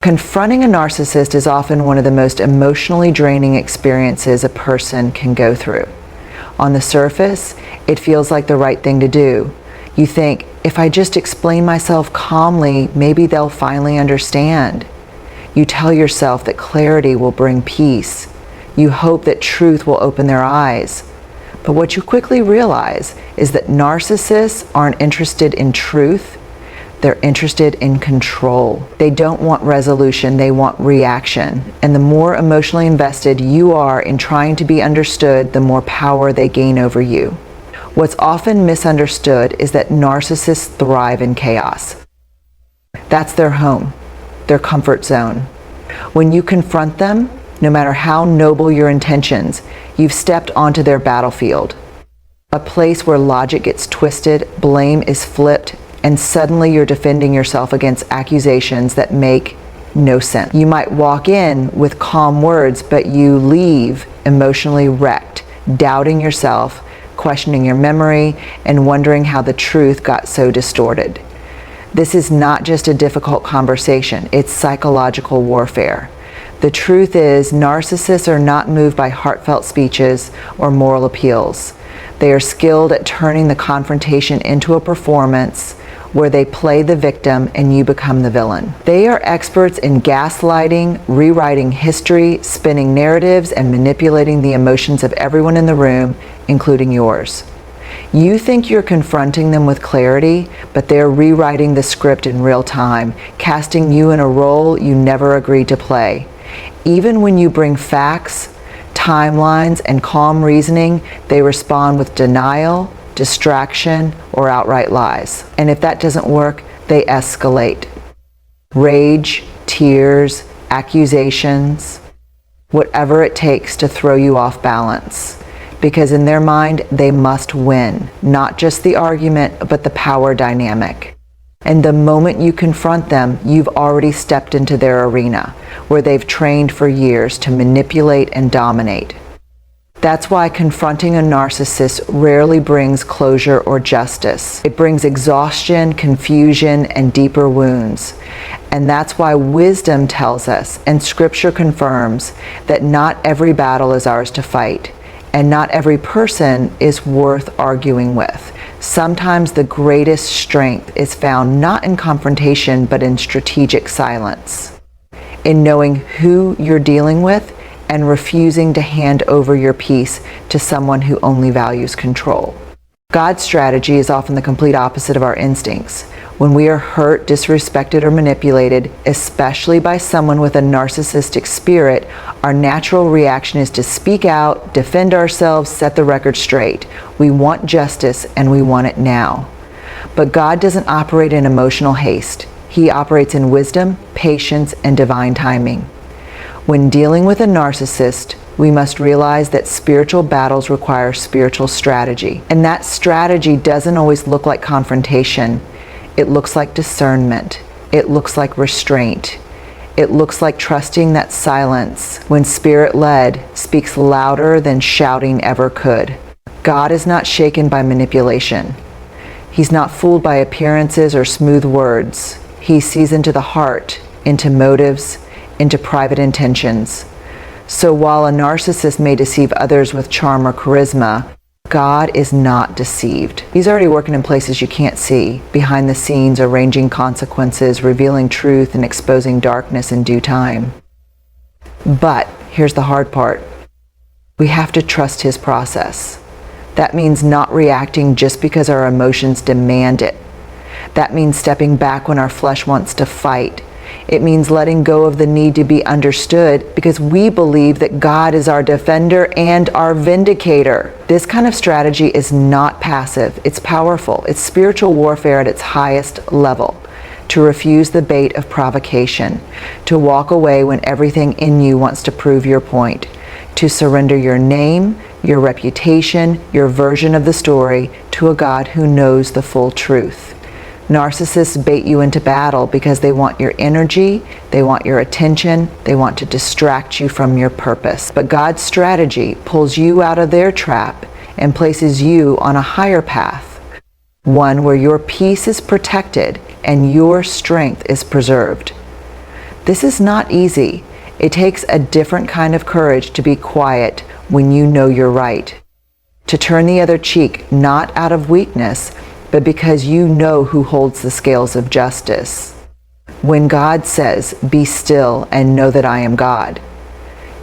Confronting a narcissist is often one of the most emotionally draining experiences a person can go through. On the surface, it feels like the right thing to do. You think, if I just explain myself calmly, maybe they'll finally understand. You tell yourself that clarity will bring peace. You hope that truth will open their eyes. But what you quickly realize is that narcissists aren't interested in truth. They're interested in control. They don't want resolution, they want reaction. And the more emotionally invested you are in trying to be understood, the more power they gain over you. What's often misunderstood is that narcissists thrive in chaos. That's their home, their comfort zone. When you confront them, no matter how noble your intentions, you've stepped onto their battlefield. A place where logic gets twisted, blame is flipped, and suddenly you're defending yourself against accusations that make no sense. You might walk in with calm words, but you leave emotionally wrecked, doubting yourself, questioning your memory, and wondering how the truth got so distorted. This is not just a difficult conversation, it's psychological warfare. The truth is, narcissists are not moved by heartfelt speeches or moral appeals. They are skilled at turning the confrontation into a performance where they play the victim and you become the villain. They are experts in gaslighting, rewriting history, spinning narratives, and manipulating the emotions of everyone in the room, including yours. You think you're confronting them with clarity, but they're rewriting the script in real time, casting you in a role you never agreed to play. Even when you bring facts, timelines, and calm reasoning, they respond with denial, distraction, or outright lies. And if that doesn't work, they escalate. Rage, tears, accusations, whatever it takes to throw you off balance. Because in their mind, they must win, not just the argument, but the power dynamic. And the moment you confront them, you've already stepped into their arena, where they've trained for years to manipulate and dominate. That's why confronting a narcissist rarely brings closure or justice. It brings exhaustion, confusion, and deeper wounds. And that's why wisdom tells us, and scripture confirms, that not every battle is ours to fight, and not every person is worth arguing with. Sometimes the greatest strength is found not in confrontation, but in strategic silence. In knowing who you're dealing with and refusing to hand over your peace to someone who only values control. God's strategy is often the complete opposite of our instincts. When we are hurt, disrespected, or manipulated, especially by someone with a narcissistic spirit, our natural reaction is to speak out, defend ourselves, set the record straight. We want justice, and we want it now. But God doesn't operate in emotional haste. He operates in wisdom, patience, and divine timing. When dealing with a narcissist, we must realize that spiritual battles require spiritual strategy. And that strategy doesn't always look like confrontation. It looks like discernment. It looks like restraint. It looks like trusting that silence, when spirit-led, speaks louder than shouting ever could. God is not shaken by manipulation. He's not fooled by appearances or smooth words. He sees into the heart, into motives, into private intentions. So while a narcissist may deceive others with charm or charisma, God is not deceived. He's already working in places you can't see, behind the scenes, arranging consequences, revealing truth, and exposing darkness in due time. But here's the hard part. We have to trust His process. That means not reacting just because our emotions demand it. That means stepping back when our flesh wants to fight. It means letting go of the need to be understood because we believe that God is our defender and our vindicator. This kind of strategy is not passive. It's powerful. It's spiritual warfare at its highest level. To refuse the bait of provocation. To walk away when everything in you wants to prove your point. To surrender your name, your reputation, your version of the story to a God who knows the full truth. Narcissists bait you into battle because they want your energy, they want your attention, they want to distract you from your purpose. But God's strategy pulls you out of their trap and places you on a higher path, one where your peace is protected and your strength is preserved. This is not easy. It takes a different kind of courage to be quiet when you know you're right. To turn the other cheek, not out of weakness, but because you know who holds the scales of justice. When God says, "Be still and know that I am God,"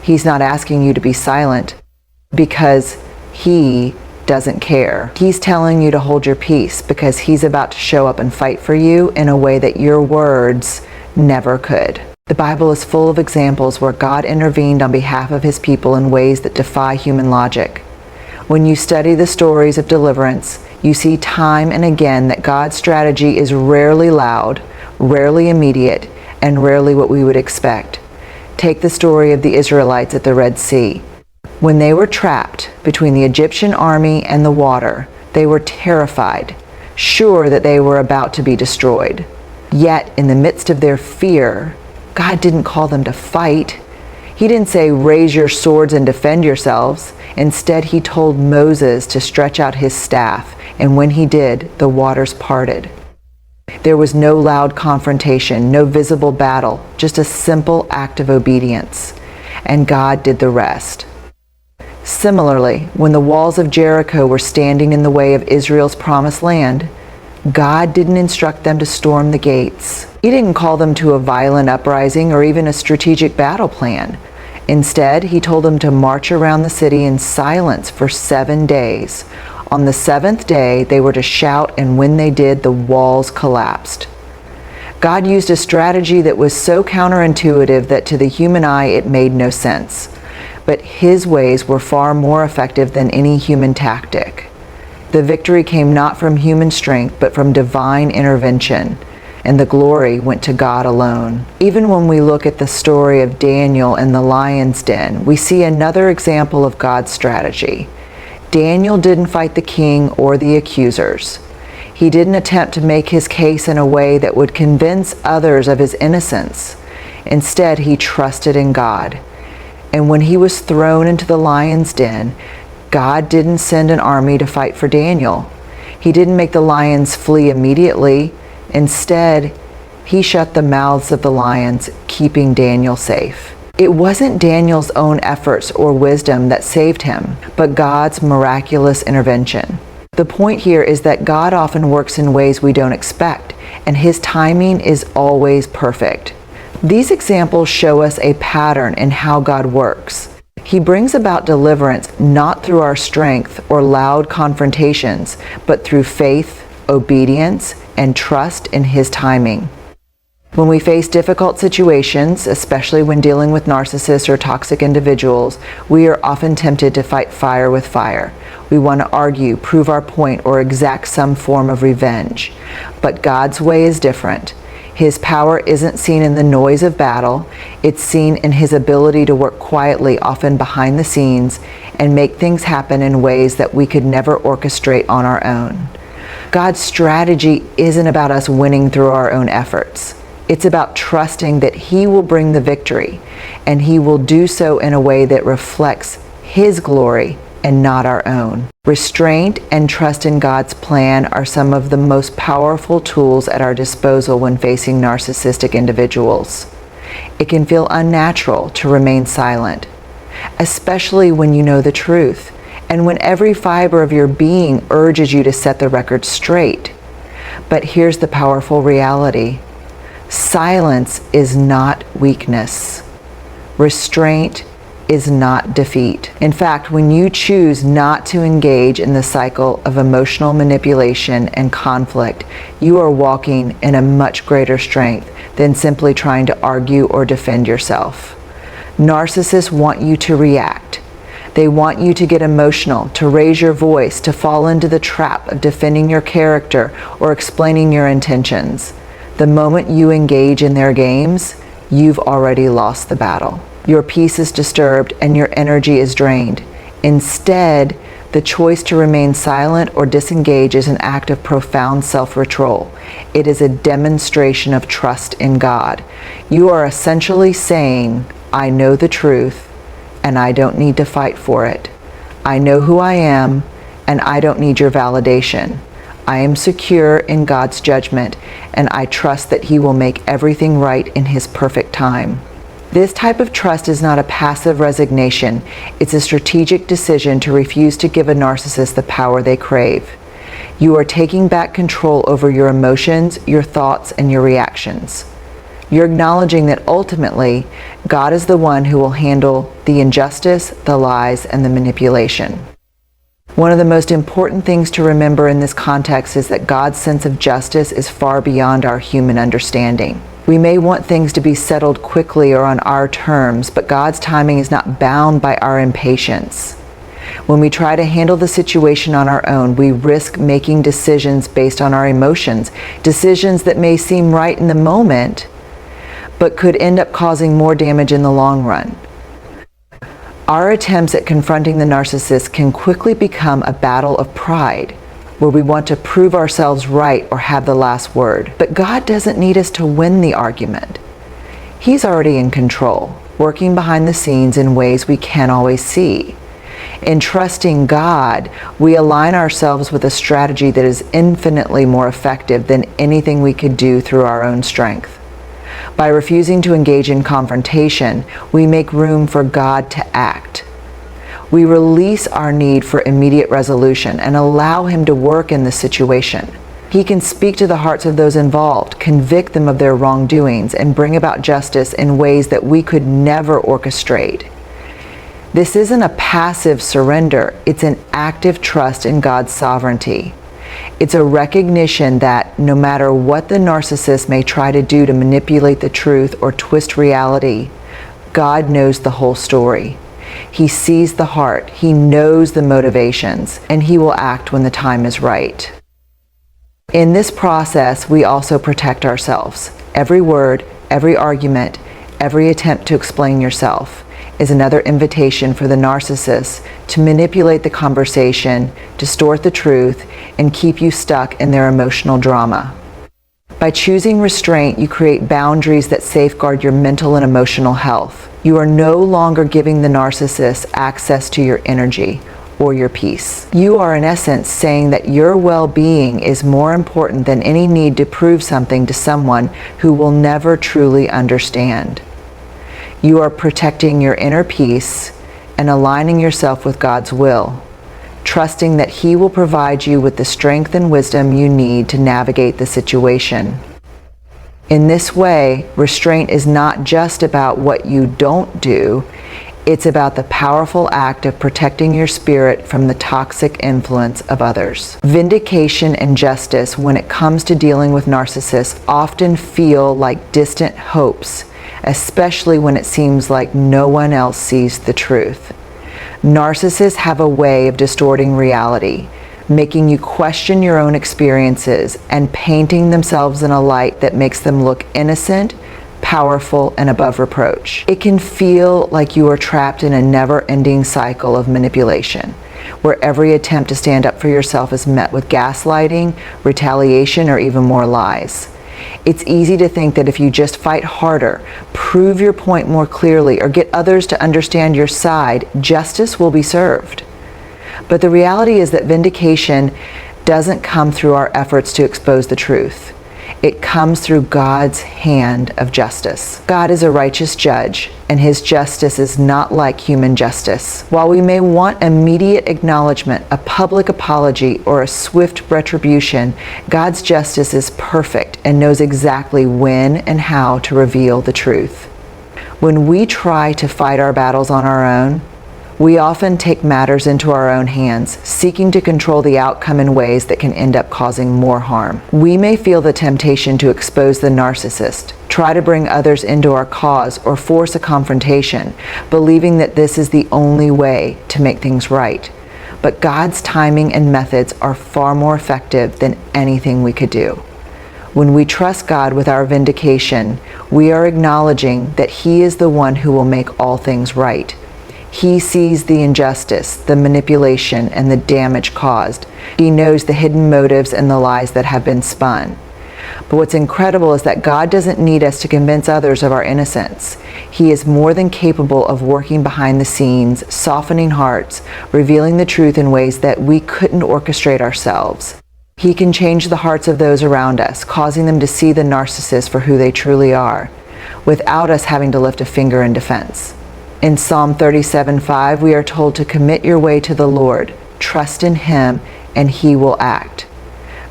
He's not asking you to be silent because He doesn't care. He's telling you to hold your peace because He's about to show up and fight for you in a way that your words never could. The Bible is full of examples where God intervened on behalf of His people in ways that defy human logic. When you study the stories of deliverance, you see time and again that God's strategy is rarely loud, rarely immediate, and rarely what we would expect. Take the story of the Israelites at the Red Sea. When they were trapped between the Egyptian army and the water, they were terrified, sure that they were about to be destroyed. Yet, in the midst of their fear, God didn't call them to fight. He didn't say, "Raise your swords and defend yourselves." Instead, He told Moses to stretch out his staff, and when he did, the waters parted. There was no loud confrontation, no visible battle, just a simple act of obedience. And God did the rest. Similarly, when the walls of Jericho were standing in the way of Israel's promised land, God didn't instruct them to storm the gates. He didn't call them to a violent uprising or even a strategic battle plan. Instead, He told them to march around the city in silence for 7 days. On the 7th day, they were to shout, and when they did, the walls collapsed. God used a strategy that was so counterintuitive that to the human eye it made no sense. But His ways were far more effective than any human tactic. The victory came not from human strength, but from divine intervention, and the glory went to God alone. Even when we look at the story of Daniel in the lion's den, we see another example of God's strategy. Daniel didn't fight the king or the accusers. He didn't attempt to make his case in a way that would convince others of his innocence. Instead, he trusted in God. And when he was thrown into the lion's den, God didn't send an army to fight for Daniel. He didn't make the lions flee immediately. Instead, He shut the mouths of the lions, keeping Daniel safe. It wasn't Daniel's own efforts or wisdom that saved him, but God's miraculous intervention. The point here is that God often works in ways we don't expect, and His timing is always perfect. These examples show us a pattern in how God works. He brings about deliverance not through our strength or loud confrontations, but through faith, obedience, and trust in His timing. When we face difficult situations, especially when dealing with narcissists or toxic individuals, we are often tempted to fight fire with fire. We want to argue, prove our point, or exact some form of revenge. But God's way is different. His power isn't seen in the noise of battle. It's seen in His ability to work quietly, often behind the scenes, and make things happen in ways that we could never orchestrate on our own. God's strategy isn't about us winning through our own efforts. It's about trusting that He will bring the victory, and He will do so in a way that reflects His glory and not our own. Restraint and trust in God's plan are some of the most powerful tools at our disposal when facing narcissistic individuals. It can feel unnatural to remain silent, especially when you know the truth, and when every fiber of your being urges you to set the record straight. But here's the powerful reality. Silence is not weakness. Restraint is not defeat. In fact, when you choose not to engage in the cycle of emotional manipulation and conflict, you are walking in a much greater strength than simply trying to argue or defend yourself. Narcissists want you to react. They want you to get emotional, to raise your voice, to fall into the trap of defending your character or explaining your intentions. The moment you engage in their games, you've already lost the battle. Your peace is disturbed and your energy is drained. Instead, the choice to remain silent or disengage is an act of profound self-control. It is a demonstration of trust in God. You are essentially saying, I know the truth and I don't need to fight for it. I know who I am and I don't need your validation. I am secure in God's judgment, and I trust that He will make everything right in His perfect time. This type of trust is not a passive resignation. It's a strategic decision to refuse to give a narcissist the power they crave. You are taking back control over your emotions, your thoughts, and your reactions. You're acknowledging that ultimately, God is the one who will handle the injustice, the lies, and the manipulation. One of the most important things to remember in this context is that God's sense of justice is far beyond our human understanding. We may want things to be settled quickly or on our terms, but God's timing is not bound by our impatience. When we try to handle the situation on our own, we risk making decisions based on our emotions, decisions that may seem right in the moment, but could end up causing more damage in the long run. Our attempts at confronting the narcissist can quickly become a battle of pride, where we want to prove ourselves right or have the last word. But God doesn't need us to win the argument. He's already in control, working behind the scenes in ways we can't always see. In trusting God, we align ourselves with a strategy that is infinitely more effective than anything we could do through our own strength. By refusing to engage in confrontation, we make room for God to act. We release our need for immediate resolution and allow Him to work in the situation. He can speak to the hearts of those involved, convict them of their wrongdoings, and bring about justice in ways that we could never orchestrate. This isn't a passive surrender, it's an active trust in God's sovereignty. It's a recognition that no matter what the narcissist may try to do to manipulate the truth or twist reality, God knows the whole story. He sees the heart, He knows the motivations, and He will act when the time is right. In this process, we also protect ourselves. Every word, every argument, every attempt to explain yourself is another invitation for the narcissist to manipulate the conversation, distort the truth, and keep you stuck in their emotional drama. By choosing restraint, you create boundaries that safeguard your mental and emotional health. You are no longer giving the narcissist access to your energy or your peace. You are in essence saying that your well-being is more important than any need to prove something to someone who will never truly understand. You are protecting your inner peace and aligning yourself with God's will, trusting that He will provide you with the strength and wisdom you need to navigate the situation. In this way, restraint is not just about what you don't do, it's about the powerful act of protecting your spirit from the toxic influence of others. Vindication and justice, when it comes to dealing with narcissists, often feel like distant hopes, especially when it seems like no one else sees the truth. Narcissists have a way of distorting reality, making you question your own experiences and painting themselves in a light that makes them look innocent, powerful, and above reproach. It can feel like you are trapped in a never-ending cycle of manipulation, where every attempt to stand up for yourself is met with gaslighting, retaliation, or even more lies. It's easy to think that if you just fight harder, prove your point more clearly, or get others to understand your side, justice will be served. But the reality is that vindication doesn't come through our efforts to expose the truth. It comes through God's hand of justice. God is a righteous judge, and His justice is not like human justice. While we may want immediate acknowledgement, a public apology, or a swift retribution, God's justice is perfect and knows exactly when and how to reveal the truth. When we try to fight our battles on our own, we often take matters into our own hands, seeking to control the outcome in ways that can end up causing more harm. We may feel the temptation to expose the narcissist, try to bring others into our cause, or force a confrontation, believing that this is the only way to make things right. But God's timing and methods are far more effective than anything we could do. When we trust God with our vindication, we are acknowledging that He is the one who will make all things right. He sees the injustice, the manipulation, and the damage caused. He knows the hidden motives and the lies that have been spun. But what's incredible is that God doesn't need us to convince others of our innocence. He is more than capable of working behind the scenes, softening hearts, revealing the truth in ways that we couldn't orchestrate ourselves. He can change the hearts of those around us, causing them to see the narcissist for who they truly are, without us having to lift a finger in defense. In Psalm 37:5, we are told to commit your way to the Lord, trust in Him, and He will act.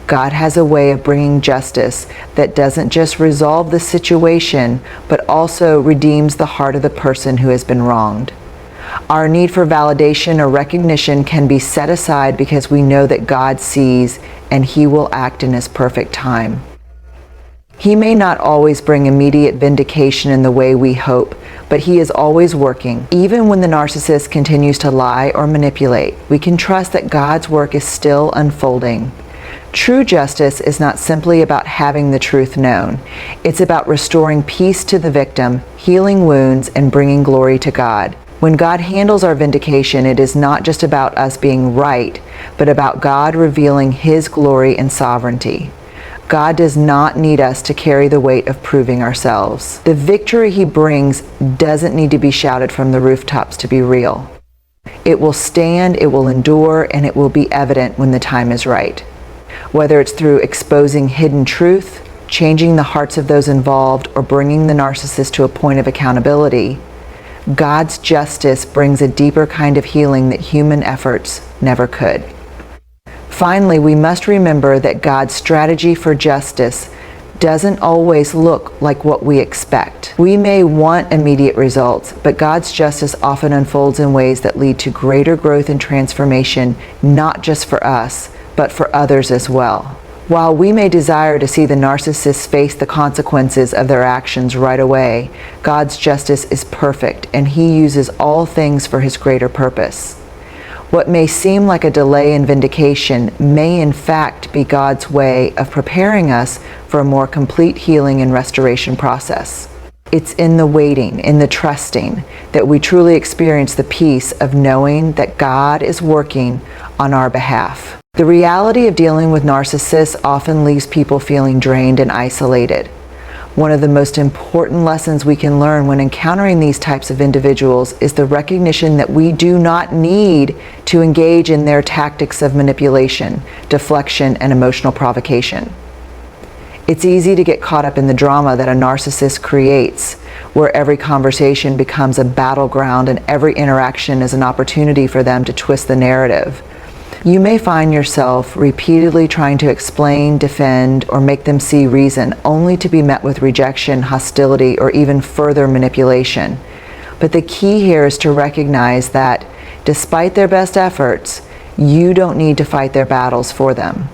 God has a way of bringing justice that doesn't just resolve the situation, but also redeems the heart of the person who has been wronged. Our need for validation or recognition can be set aside because we know that God sees and He will act in His perfect time. He may not always bring immediate vindication in the way we hope, but He is always working. Even when the narcissist continues to lie or manipulate, we can trust that God's work is still unfolding. True justice is not simply about having the truth known. It's about restoring peace to the victim, healing wounds, and bringing glory to God. When God handles our vindication, it is not just about us being right, but about God revealing His glory and sovereignty. God does not need us to carry the weight of proving ourselves. The victory He brings doesn't need to be shouted from the rooftops to be real. It will stand, it will endure, and it will be evident when the time is right. Whether it's through exposing hidden truth, changing the hearts of those involved, or bringing the narcissist to a point of accountability, God's justice brings a deeper kind of healing that human efforts never could. Finally, we must remember that God's strategy for justice doesn't always look like what we expect. We may want immediate results, but God's justice often unfolds in ways that lead to greater growth and transformation, not just for us, but for others as well. While we may desire to see the narcissists face the consequences of their actions right away, God's justice is perfect, and He uses all things for His greater purpose. What may seem like a delay in vindication may in fact be God's way of preparing us for a more complete healing and restoration process. It's in the waiting, in the trusting, that we truly experience the peace of knowing that God is working on our behalf. The reality of dealing with narcissists often leaves people feeling drained and isolated. One of the most important lessons we can learn when encountering these types of individuals is the recognition that we do not need to engage in their tactics of manipulation, deflection, and emotional provocation. It's easy to get caught up in the drama that a narcissist creates, where every conversation becomes a battleground and every interaction is an opportunity for them to twist the narrative. You may find yourself repeatedly trying to explain, defend, or make them see reason, only to be met with rejection, hostility, or even further manipulation. But the key here is to recognize that, despite their best efforts, you don't need to fight their battles for them.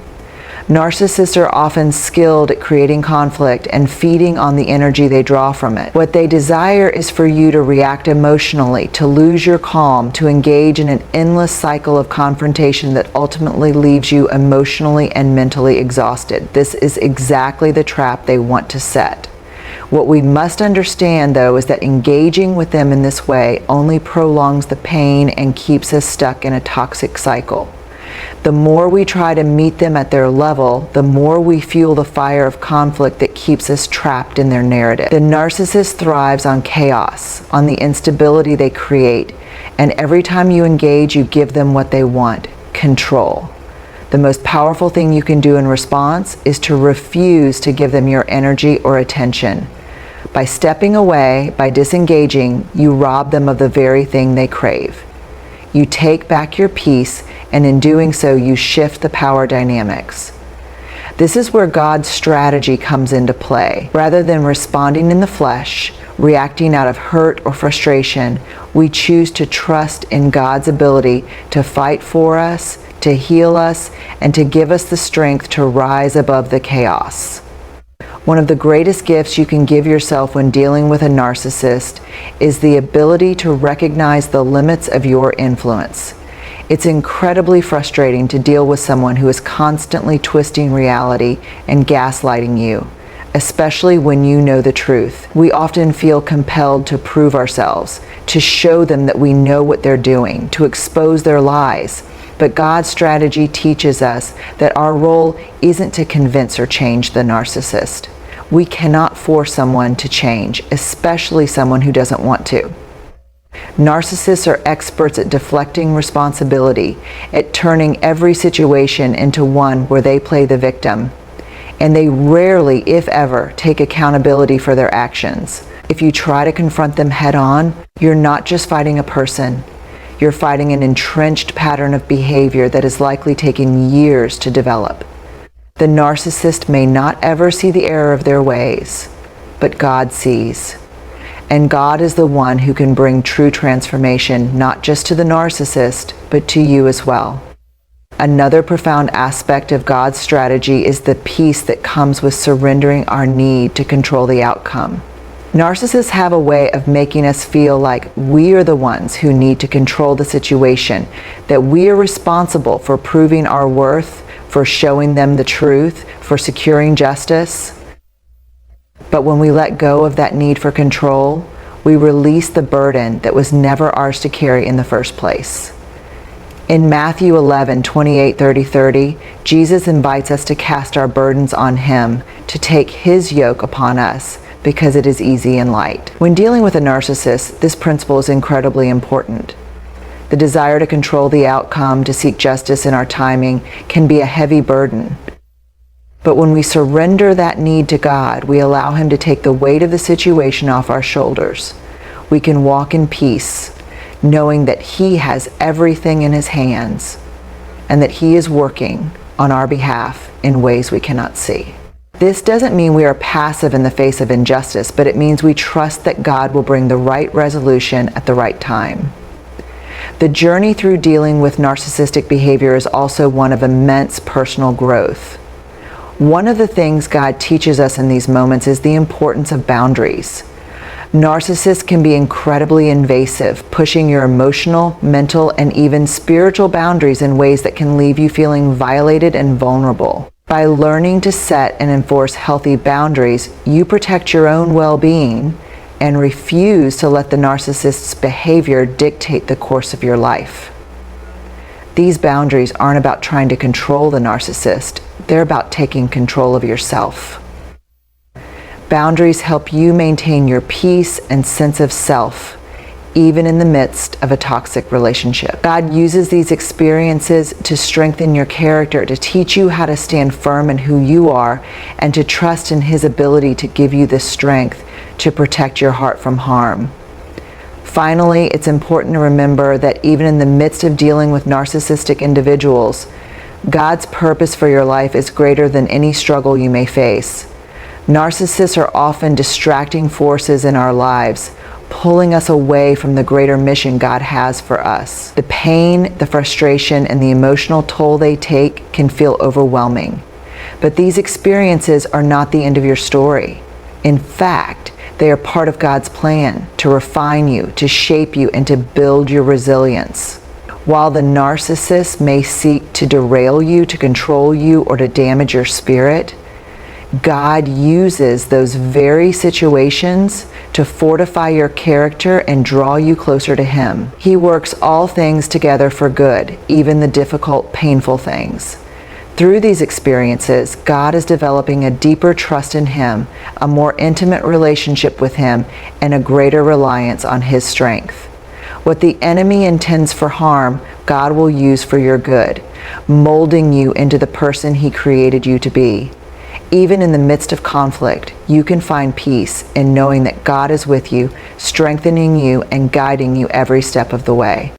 Narcissists are often skilled at creating conflict and feeding on the energy they draw from it. What they desire is for you to react emotionally, to lose your calm, to engage in an endless cycle of confrontation that ultimately leaves you emotionally and mentally exhausted. This is exactly the trap they want to set. What we must understand, though, is that engaging with them in this way only prolongs the pain and keeps us stuck in a toxic cycle. The more we try to meet them at their level, the more we fuel the fire of conflict that keeps us trapped in their narrative. The narcissist thrives on chaos, on the instability they create, and every time you engage, you give them what they want: control. The most powerful thing you can do in response is to refuse to give them your energy or attention. By stepping away, by disengaging, you rob them of the very thing they crave. You take back your peace, and in doing so, you shift the power dynamics. This is where God's strategy comes into play. Rather than responding in the flesh, reacting out of hurt or frustration, we choose to trust in God's ability to fight for us, to heal us, and to give us the strength to rise above the chaos. One of the greatest gifts you can give yourself when dealing with a narcissist is the ability to recognize the limits of your influence. It's incredibly frustrating to deal with someone who is constantly twisting reality and gaslighting you, especially when you know the truth. We often feel compelled to prove ourselves, to show them that we know what they're doing, to expose their lies. But God's strategy teaches us that our role isn't to convince or change the narcissist. We cannot force someone to change, especially someone who doesn't want to. Narcissists are experts at deflecting responsibility, at turning every situation into one where they play the victim. And they rarely, if ever, take accountability for their actions. If you try to confront them head on, you're not just fighting a person. You're fighting an entrenched pattern of behavior that is likely taking years to develop. The narcissist may not ever see the error of their ways, but God sees. And God is the one who can bring true transformation, not just to the narcissist, but to you as well. Another profound aspect of God's strategy is the peace that comes with surrendering our need to control the outcome. Narcissists have a way of making us feel like we are the ones who need to control the situation, that we are responsible for proving our worth, for showing them the truth, for securing justice. But when we let go of that need for control, we release the burden that was never ours to carry in the first place. In Matthew 11:28-30, Jesus invites us to cast our burdens on Him, to take His yoke upon us, because it is easy and light. When dealing with a narcissist, this principle is incredibly important. The desire to control the outcome, to seek justice in our timing, can be a heavy burden. But when we surrender that need to God, we allow Him to take the weight of the situation off our shoulders. We can walk in peace, knowing that He has everything in His hands and that He is working on our behalf in ways we cannot see. This doesn't mean we are passive in the face of injustice, but it means we trust that God will bring the right resolution at the right time. The journey through dealing with narcissistic behavior is also one of immense personal growth. One of the things God teaches us in these moments is the importance of boundaries. Narcissists can be incredibly invasive, pushing your emotional, mental, and even spiritual boundaries in ways that can leave you feeling violated and vulnerable. By learning to set and enforce healthy boundaries, you protect your own well-being and refuse to let the narcissist's behavior dictate the course of your life. These boundaries aren't about trying to control the narcissist. They're about taking control of yourself. Boundaries help you maintain your peace and sense of self, even in the midst of a toxic relationship. God uses these experiences to strengthen your character, to teach you how to stand firm in who you are, and to trust in His ability to give you the strength to protect your heart from harm. Finally, it's important to remember that even in the midst of dealing with narcissistic individuals, God's purpose for your life is greater than any struggle you may face. Narcissists are often distracting forces in our lives, pulling us away from the greater mission God has for us. The pain, the frustration, and the emotional toll they take can feel overwhelming. But these experiences are not the end of your story. In fact, they are part of God's plan to refine you, to shape you, and to build your resilience. While the narcissist may seek to derail you, to control you, or to damage your spirit, God uses those very situations to fortify your character and draw you closer to Him. He works all things together for good, even the difficult, painful things. Through these experiences, God is developing a deeper trust in Him, a more intimate relationship with Him, and a greater reliance on His strength. What the enemy intends for harm, God will use for your good, molding you into the person He created you to be. Even in the midst of conflict, you can find peace in knowing that God is with you, strengthening you, and guiding you every step of the way.